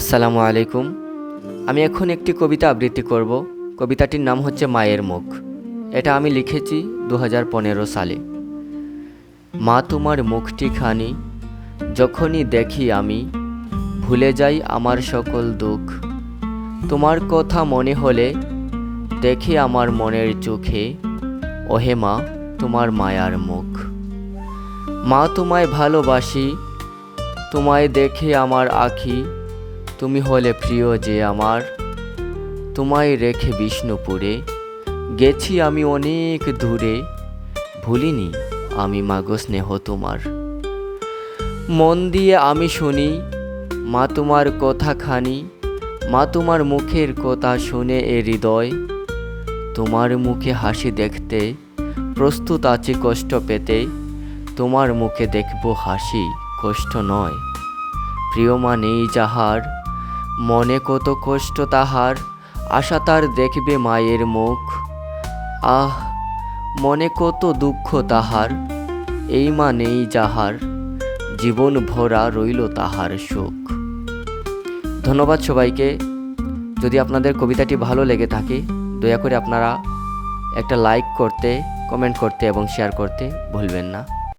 আসসালামু আলাইকুম। আমি এখন একটি কবিতা আবৃত্তি করব। কবিতাটির নাম হচ্ছে মায়ের মুখ। এটা আমি লিখেছি 2015 সালে। মা তোমার মুখটি খানি যখনই দেখি আমি, ভুলে যাই আমার সকল দুঃখ। তোমার কথা মনে হলে দেখি আমার মনের চোখে, ওহে মা তোমার মায়ার মুখ। মা তোমায় ভালোবাসি, তোমায় দেখে আমার আখি, তুমি হলে প্রিয় যে আমার। তোমায় রেখে বিষ্ণুপুরে গেছি আমি অনেক দূরে, ভুলিনি আমি মাগো স্নেহ তোমার। মন দিয়ে আমি শুনি মা তোমার কথা খানি, মা তোমার মুখের কথা শুনে এ হৃদয়। তোমার মুখে হাসি দেখতে প্রস্তুত আছি কষ্ট পেতে, তোমার মুখে দেখব হাসি কষ্ট নয়। প্রিয় মা নেই যাহার, মনে কত কষ্ট তাহার, আশা তার দেখবে মায়ের মুখ। আহ মনে কত দুঃখ তাহার, এই মা নেই যাহার, জীবন ভরা রইল তাহার সুখ। ধন্যবাদ সবাইকে। যদি আপনাদের কবিতাটি ভালো লেগে থাকে দয়া করে আপনারা একটা লাইক করতে, কমেন্ট করতে এবং শেয়ার করতে ভুলবেন না।